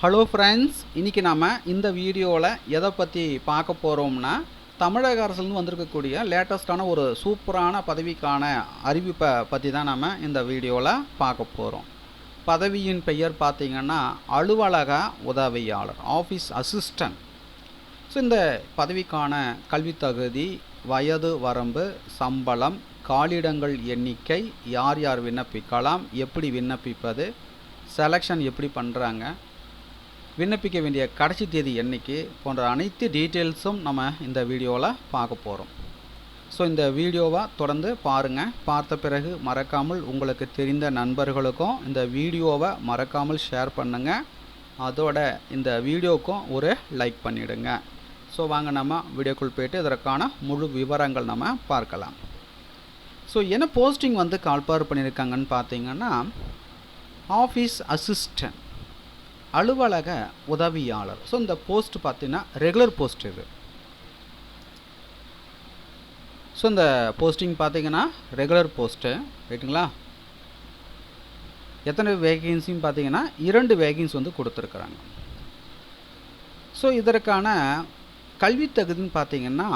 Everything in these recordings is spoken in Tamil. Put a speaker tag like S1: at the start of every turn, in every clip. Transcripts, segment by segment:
S1: ஹலோ ஃப்ரெண்ட்ஸ், இன்றைக்கி நாம் இந்த வீடியோவில் எதை பற்றி பார்க்க போகிறோம்னா, தமிழக அரசுலேருந்து வந்திருக்கக்கூடிய லேட்டஸ்ட்டான ஒரு சூப்பரான பதவிக்கான அறிவிப்பை பற்றி தான் நம்ம இந்த வீடியோவில் பார்க்க போகிறோம். பதவியின் பெயர் பார்த்திங்கன்னா அலுவலக உதவியாளர், ஆஃபீஸ் அசிஸ்டன்ட். ஸோ இந்த பதவிக்கான கல்வி தகுதி, வயது வரம்பு, சம்பளம், காலிடங்கள் எண்ணிக்கை, யார் யார் விண்ணப்பிக்கலாம், எப்படி விண்ணப்பிப்பது, செலெக்ஷன் எப்படி பண்ணுறாங்க, விண்ணப்பிக்க வேண்டிய கடைசி தேதி என்னைக்கு போன்ற அனைத்து டீட்டெயில்ஸும் நம்ம இந்த வீடியோவில் பார்க்க போகிறோம். ஸோ இந்த வீடியோவை தொடர்ந்து பாருங்கள். பார்த்த பிறகு மறக்காமல் உங்களுக்கு தெரிந்த நண்பர்களுக்கும் இந்த வீடியோவை மறக்காமல் ஷேர் பண்ணுங்கள். அதோட இந்த வீடியோவுக்கும் ஒரு லைக் பண்ணிவிடுங்க. ஸோ வாங்க நம்ம வீடியோக்குள் போய்ட்டு இதற்கான முழு விவரங்கள் நம்ம பார்க்கலாம். ஸோ என்ன போஸ்டிங் கால்பார் பண்ணியிருக்காங்கன்னு பார்த்தீங்கன்னா, ஆஃபீஸ் அசிஸ்டன்ட், அலுவலக உதவியாளர். ஸோ இந்த போஸ்ட் பார்த்தீங்கன்னா ரெகுலர் போஸ்ட் இது. ஸோ இந்த போஸ்டிங் பார்த்தீங்கன்னா ரெகுலர் போஸ்ட்டு, ரைட்டுங்களா. எத்தனை வேகன்சின்னு பார்த்தீங்கன்னா 2 வேகன்சி கொடுத்துருக்குறாங்க. ஸோ இதற்கான கல்வி தகுதின்னு பார்த்தீங்கன்னா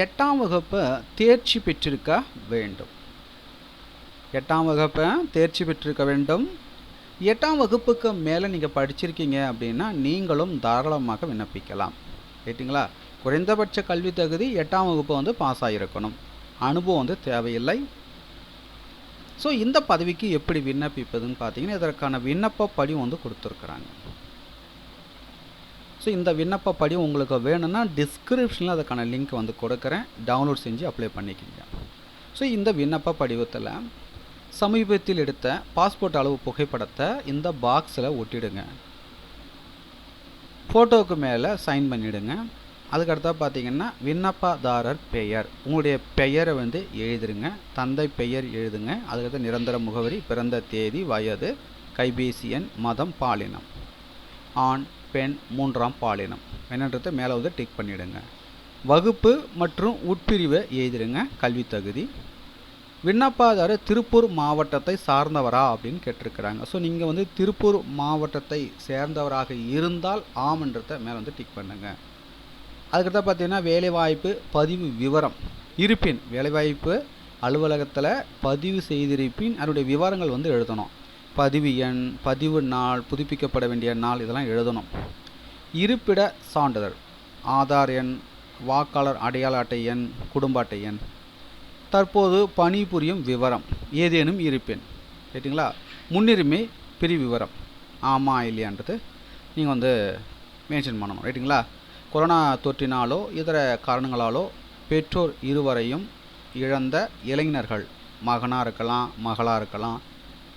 S1: 8ஆம் வகுப்பு தேர்ச்சி பெற்றிருக்க வேண்டும். 8ஆம் வகுப்பை தேர்ச்சி பெற்றிருக்க வேண்டும். 8ஆம் வகுப்புக்கு மேலே நீங்கள் படிச்சிருக்கீங்க அப்படின்னா நீங்களும் தாராளமாக விண்ணப்பிக்கலாம், ரைட்டுங்களா. குறைந்தபட்ச கல்வி தகுதி 8ஆம் வகுப்பு பாஸ் ஆகியிருக்கணும். அனுபவம் தேவையில்லை. ஸோ இந்த பதவிக்கு எப்படி விண்ணப்பிப்பதுன்னு பார்த்தீங்கன்னா இதற்கான விண்ணப்ப படிவம் கொடுத்துருக்குறாங்க. ஸோ இந்த விண்ணப்ப படிவம் உங்களுக்கு வேணும்னா டிஸ்கிரிப்ஷனில் அதுக்கான லிங்க் கொடுக்குறேன், டவுன்லோட் செஞ்சு அப்ளை பண்ணிக்கோங்க. ஸோ இந்த விண்ணப்ப படிவத்தில் சமீபத்தில் எடுத்த பாஸ்போர்ட் அளவு புகைப்படத்தை இந்த பாக்ஸில் ஒட்டிடுங்க. ஃபோட்டோவுக்கு மேலே சைன் பண்ணிவிடுங்க. அதுக்கடுத்தா பார்த்தீங்கன்னா விண்ணப்பதாரர் பெயர், உங்களுடைய பெயரை எழுதுருங்க. தந்தை பெயர் எழுதுங்க. அதுக்கடுத்து நிரந்தர முகவரி, பிறந்த தேதி, வயது, கைபேசி எண், மதம், பாலினம், ஆண், பெண், 3ஆம் பாலினம் என்னன்றதை மேலே டிக் பண்ணிவிடுங்க. வகுப்பு மற்றும் உட்பிரிவை எழுதிடுங்க. கல்வி தகுதி, விண்ணப்பதாரர் திருப்பூர் மாவட்டத்தை சார்ந்தவரா அப்படின்னு கேட்டிருக்கிறாங்க. ஸோ நீங்கள் திருப்பூர் மாவட்டத்தை சேர்ந்தவராக இருந்தால் ஆம்ன்றதை மேலே டிக் பண்ணுங்கள். அதுக்கடுத்த பார்த்தீங்கன்னா வேலைவாய்ப்பு பதிவு விவரம், இருப்பின் வேலைவாய்ப்பு அலுவலகத்தில் பதிவு செய்திருப்பின் அதனுடைய விவரங்கள் எழுதணும். பதிவு எண், பதிவு நாள், புதுப்பிக்கப்பட வேண்டிய நாள், இதெல்லாம் எழுதணும். இருப்பிட சான்றிதழ், ஆதார் எண், வாக்காளர் அடையாள அட்டை எண், குடும்ப அட்டை எண், தற்போது பணிபுரியும் விவரம், ஏதேனும் இருப்பின், ரைட்டுங்களா. முன்னுரிமை பிரிவு விவரம், ஆமாம் இல்லையான்றது நீங்கள் மென்ஷன் பண்ணணும், ரைட்டுங்களா. கொரோனா தொற்றினாலோ இதர காரணங்களாலோ பெற்றோர் இருவரையும் இழந்த இளைஞர்கள், மகனாக இருக்கலாம், மகளாக இருக்கலாம்,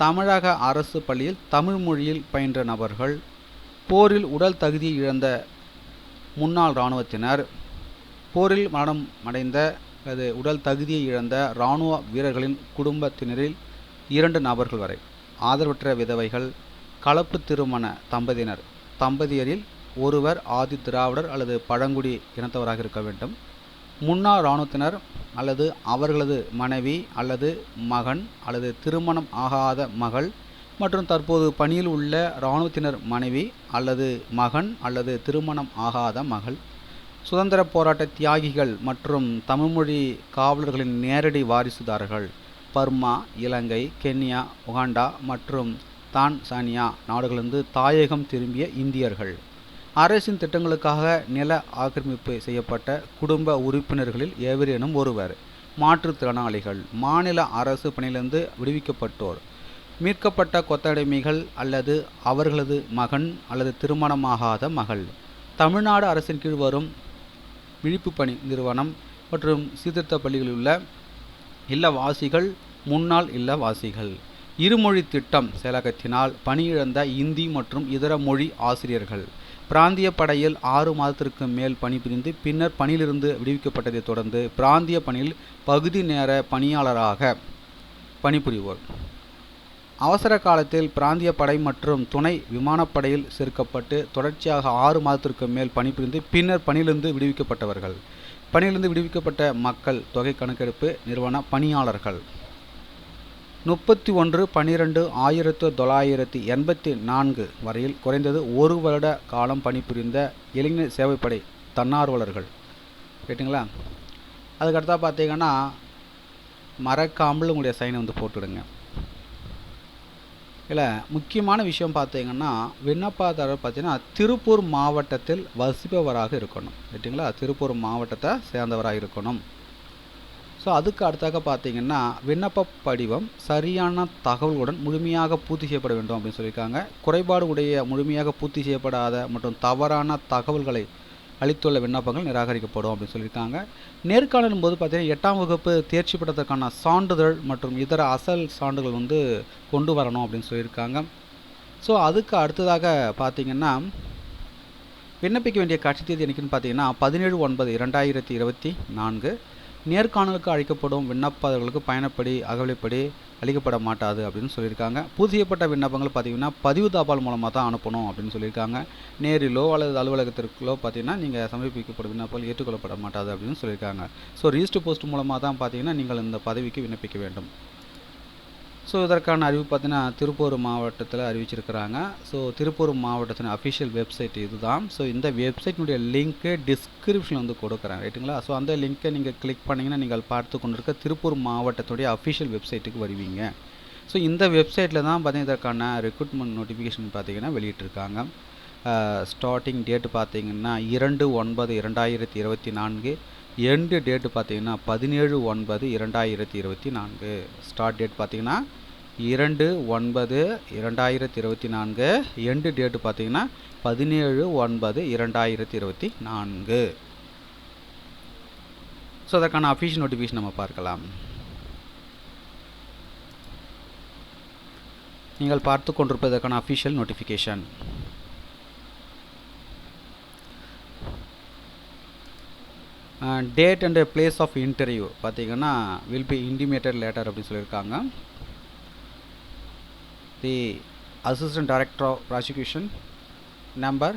S1: தமிழக அரசு பள்ளியில் தமிழ் மொழியில் பயின்ற நபர்கள், போரில் உடல் தகுதியை இழந்த முன்னாள் இராணுவத்தினர், போரில் மரணம் அடைந்த அல்லது உடல் தகுதியை இழந்த இராணுவ வீரர்களின் குடும்பத்தினரில் 2 நபர்கள் வரை, ஆதரவற்ற விதவைகள், கலப்பு திருமண தம்பதியினர், தம்பதியரில் ஒருவர் ஆதி திராவிடர் அல்லது பழங்குடி இனத்தவராக இருக்க வேண்டும், முன்னாள் இராணுவத்தினர் அல்லது அவர்களது மனைவி அல்லது மகன் அல்லது திருமணம் ஆகாத மகள் மற்றும் தற்போது பணியில் உள்ள இராணுவத்தினர் மனைவி அல்லது மகன் அல்லது திருமணம் ஆகாத மகள், சுதந்திர போராட்ட தியாகிகள் மற்றும் தமிழ்மொழி காவலர்களின் நேரடி வாரிசுதாரர்கள், பர்மா, இலங்கை, கென்யா, உகாண்டா மற்றும் தான்சானியா நாடுகளிலிருந்து தாயகம் திரும்பிய இந்தியர்கள், அரசின் திட்டங்களுக்காக நில ஆக்கிரமிப்பு செய்யப்பட்ட குடும்ப உறுப்பினர்களில் எவரேனும் ஒருவர், மாற்றுத்திறனாளிகள், மாநில அரசு பணியிலிருந்து விடுவிக்கப்பட்டோர், மீட்கப்பட்ட கொத்தடிமைகள் அல்லது அவர்களது மகன் அல்லது திருமணமாகாத மகள், தமிழ்நாடு அரசின் கீழ் வரும் விழிப்பு பணி நிறுவனம் மற்றும் சீர்திருத்த பள்ளிகளில் உள்ள இல்லவாசிகள், முன்னாள் இல்லவாசிகள், இருமொழி திட்டம் செயலகத்தினால் பணியிழந்த இந்தி மற்றும் இதர மொழி ஆசிரியர்கள், பிராந்திய படையில் 6 மாதத்திற்கு மேல் பணிபுரிந்து பின்னர் பணியிலிருந்து விடுவிக்கப்பட்டதை தொடர்ந்து பிராந்திய பணியில் பகுதி நேர பணியாளராக பணிபுரிவோர், அவசர காலத்தில் பிராந்திய படை மற்றும் துணை விமானப்படையில் சேர்க்கப்பட்டு தொடர்ச்சியாக 6 மாதத்திற்கு மேல் பணிபுரிந்து பின்னர் பணியிலிருந்து விடுவிக்கப்பட்டவர்கள், பணியிலிருந்து விடுவிக்கப்பட்ட மக்கள் தொகை கணக்கெடுப்பு நிறுவன பணியாளர்கள், 31/12/1984 வரையில் குறைந்தது 1 வருட காலம் பணிபுரிந்த இளைஞர் சேவைப்படை தன்னார்வலர்கள். ரைட்டுங்களா? அதுக்கடுத்தா பார்த்தீங்கன்னா மறக்காமல் உங்களுடைய சைனை வந்து போட்டுடுங்க. இல்லை, முக்கியமான விஷயம் பார்த்தீங்கன்னா விண்ணப்பதாரர் பார்த்தீங்கன்னா திருப்பூர் மாவட்டத்தில் வசிப்பவராக இருக்கணும். ரைட்டுங்களா? திருப்பூர் மாவட்டத்தை சேர்ந்தவராக இருக்கணும். ஸோ அதுக்கு அடுத்தாக பார்த்தீங்கன்னா விண்ணப்ப படிவம் சரியான தகவல்களுடன் முழுமையாக பூர்த்தி செய்யப்பட வேண்டும் அப்படின்னு சொல்லியிருக்காங்க. குறைபாடு உடைய முழுமையாக பூர்த்தி செய்யப்படாத மற்றும் தவறான தகவல்களை அளித்துள்ள விண்ணப்பங்கள் நிராகரிக்கப்படும் அப்படின்னு சொல்லியிருக்காங்க. நேர்காணலும் போது பார்த்தீங்கன்னா 8ஆம் வகுப்பு தேர்ச்சி பெற்றதற்கான சான்றிதழ் மற்றும் இதர அசல் சான்றுகள் வந்து கொண்டு வரணும் அப்படின்னு சொல்லியிருக்காங்க. ஸோ அதுக்கு அடுத்ததாக பார்த்தீங்கன்னா விண்ணப்பிக்க வேண்டிய கடைசி தேதி என்னைக்குன்னு பார்த்தீங்கன்னா 17/9/2024. நேர்காணலுக்கு அழைக்கப்படும் விண்ணப்பதாரர்களுக்கு பயணப்படி அகவலைப்படி அளிக்கப்பட மாட்டாது அப்படின்னு சொல்லியிருக்காங்க. பூர்த்தி செய்யப்பட்ட விண்ணப்பங்கள் பார்த்தீங்கன்னா பதிவு தபால் மூலமாக தான் அனுப்பணும் அப்படின்னு சொல்லியிருக்காங்க. நேரிலோ அல்லது அலுவலகத்திற்குள்ளோ பார்த்தீங்கன்னா நீங்கள் சமர்ப்பிக்கப்படும் விண்ணப்பங்கள் ஏற்றுக்கொள்ளப்பட மாட்டாது அப்படின்னு சொல்லியிருக்காங்க. ஸோ ரிஜிஸ்டர் போஸ்ட் மூலமாக தான் பார்த்தீங்கன்னா நீங்கள் இந்த பதவிக்கு விண்ணப்பிக்க வேண்டும். ஸோ இதற்கான அறிவு பார்த்தீங்கன்னா திருப்பூர் மாவட்டத்தில் அறிவிச்சிருக்கிறாங்க. ஸோ திருப்பூர் மாவட்டத்தின் அஃபிஷியல் வெப்சைட் இதுதான். ஸோ இந்த வெப்சைட்டினுடைய லிங்க்கு டிஸ்கிரிப்ஷனில் வந்து கொடுக்குறேன். ரைட்டுங்களா? ஸோ அந்த லிங்க்கை நீங்கள் கிளிக் பண்ணிங்கன்னா நீங்கள் பார்த்து கொண்டிருக்க திருப்பூர் மாவட்டத்துடைய அஃபிஷியல் வெப்சைட்டுக்கு வருவீங்க. ஸோ இந்த வெப்சைட்டில் தான் பார்த்தீங்கன்னா இதற்கான ரெக்ரூட்மெண்ட் நோட்டிஃபிகேஷன் பார்த்தீங்கன்னா வெளியிட்டிருக்காங்க. ஸ்டார்டிங் டேட்டு பார்த்தீங்கன்னா 2/9/2024. எண்டு டேட்டு பார்த்தீங்கன்னா 17/9/2024. ஸ்டார்ட் டேட் பார்த்தீங்கன்னா 2/9/2024. எண்டு டேட்டு பார்த்தீங்கன்னா 17/9/2024. ஸோ அதற்கான அஃபிஷியல் நோட்டிஃபிகேஷன் நம்ம பார்க்கலாம். நீங்கள் பார்த்து கொண்டிருப்பதற்கான அஃபிஷியல் நோட்டிஃபிகேஷன். Date and place of interview பார்த்தீங்கன்னா வில் பி இன்டிமேட்டட் லேட்டர் அப்படின்னு சொல்லியிருக்காங்க. The assistant director of prosecution number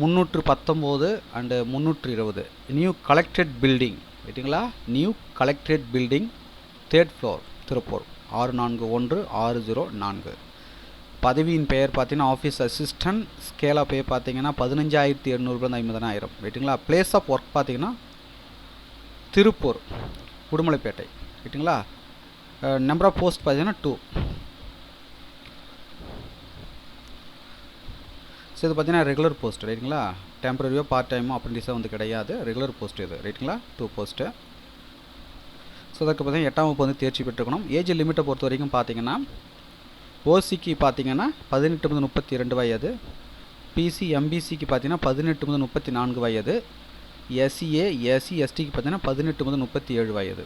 S1: 319 and 320 new collectorate building. ரைட்டுங்களா? New collectorate building 3rd floor Tiruppur 641604. பதவியின் பெயர் பார்த்தீங்கன்னா office assistant. Scale of pay பார்த்தீங்கன்னா 15,800 50,000. ரைட்டுங்களா? பிளேஸ் ஆஃப் ஒர்க் பார்த்தீங்கன்னா திருப்பூர் உடுமலைப்பேட்டை. ரைட்டுங்களா? நம்பர் ஆஃப் போஸ்ட் பார்த்தீங்கன்னா 2. ஸோ இது பார்த்தீங்கன்னா ரெகுலர் போஸ்ட். ரைட்டுங்களா? டெம்பரரியோ பார்ட் டைமோ அப்ரெண்டிஸோ வந்து கிடையாது. ரெகுலர் போஸ்ட் இது. ரைட்டுங்களா? 2 போஸ்ட்டு. ஸோ அதுக்கு பார்த்தீங்கன்னா 8ஆம் வகுப்பு வந்து தேர்ச்சி பெற்றுக்கணும். ஏஜ் லிமிட்டை பொறுத்த வரைக்கும் பார்த்தீங்கன்னா ஓசிக்கு பார்த்தீங்கன்னா 18 முதல் 32 வயது. பிசி எம்பிசிக்கு பார்த்தீங்கன்னா 18 முதல் 34 வயது. எஸ்சிஏ எஸ்சி எஸ்டிக்கு பார்த்தீங்கன்னா 18 முதல் 37 வயது.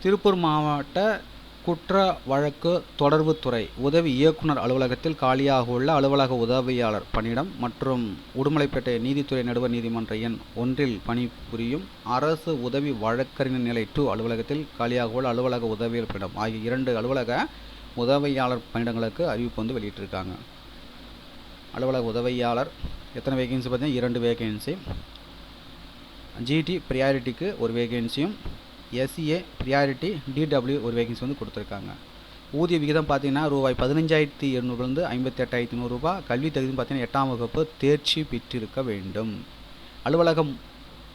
S1: திருப்பூர் மாவட்ட குற்ற வழக்கு தொடர்புத்துறை உதவி இயக்குனர் அலுவலகத்தில் காலியாக உள்ள அலுவலக உதவியாளர் பணியிடம் மற்றும் உடுமலைப்பேட்டை நீதித்துறை நடுவர் நீதிமன்ற எண் 1இல் பணிபுரியும் அரசு உதவி வழக்கறிஞர் நிலை 2 அலுவலகத்தில் காலியாக உள்ள அலுவலக உதவியாளர் பணியிடம் ஆகிய 2 அலுவலக உதவியாளர் பணியிடங்களுக்கு அறிவிப்பு வந்து வெளியிட்டிருக்காங்க. அலுவலக உதவியாளர் எத்தனை வேகன்சி பார்த்தீங்கன்னா 2 வேகன்சி. ஜிடி ப்ரியாரிட்டிக்கு 1 வேகன்சியும் எஸ்சிஏ ப்ரியாரிட்டி டிடபிள்யூ 1 வேகன்சி வந்து கொடுத்துருக்காங்க. ஊதிய விகிதம் பார்த்தீங்கன்னா ரூபாய் 15,800 58,100 ரூபாய். கல்வி தகுதி பார்த்தீங்கன்னா 8ஆம் வகுப்பு தேர்ச்சி பெற்றிருக்க வேண்டும். அலுவலக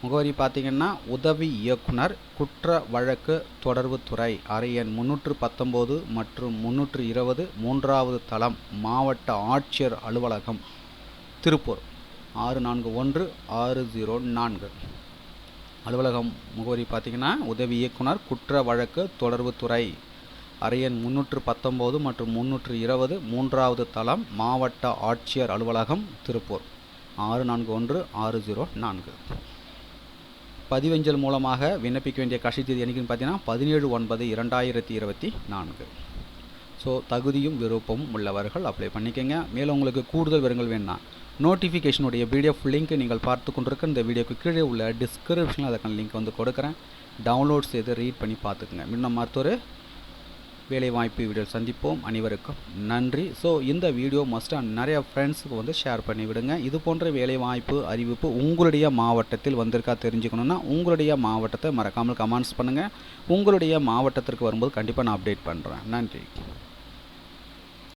S1: முகவரி பார்த்தீங்கன்னா உதவி இயக்குனர் குற்ற வழக்கு தொடர்புத்துறை அறை எண் 319 மற்றும் 320 3வது தளம் மாவட்ட ஆட்சியர் அலுவலகம் திருப்பூர் 641604. அலுவலகம் முகவரி பார்த்தீங்கன்னா உதவி இயக்குனர் குற்ற வழக்கு தொடர்புத்துறை அறை எண் 319 மற்றும் 320 3வது தளம் மாவட்ட ஆட்சியர் அலுவலகம் திருப்பூர் 641604. பதிவஞ்சல் மூலமாக விண்ணப்பிக்க வேண்டிய கடைசி தேதி என்னைக்குன்னு பார்த்தீங்கன்னா 17/9/2024. ஸோ தகுதியும் விருப்பமும் உள்ளவர்கள் அப்ளை பண்ணிக்கோங்க. மேலும் உங்களுக்கு கூடுதல் விவரங்கள் வேணும்னா நோட்டிஃபிகேஷனுடைய பிடிஎஃப் லிங்க் நீங்கள் பார்த்து கொண்டிருக்க இந்த வீடியோக்கு கீழே உள்ள டிஸ்கிரிப்ஷனில் அதற்கான லிங்க் வந்து கொடுக்குறேன். டவுன்லோட் செய்து ரீட் பண்ணி பார்த்துக்குங்க. இன்னும் மற்றொரு வேலைவாய்ப்பு வீடியோ சந்திப்போம். அனைவருக்கும் நன்றி. ஸோ இந்த வீடியோ மஸ்ட்டாக நிறைய ஃப்ரெண்ட்ஸுக்கு வந்து ஷேர் பண்ணி விடுங்க. இது போன்ற வேலைவாய்ப்பு அறிவிப்பு உங்களுடைய மாவட்டத்தில் வந்திருக்கா தெரிஞ்சுக்கணுன்னா உங்களுடைய மாவட்டத்தை மறக்காமல் கமெண்ட்ஸ் பண்ணுங்கள். உங்களுடைய மாவட்டத்திற்கு வரும்போது கண்டிப்பாக நான் அப்டேட் பண்ணுறேன். நன்றி.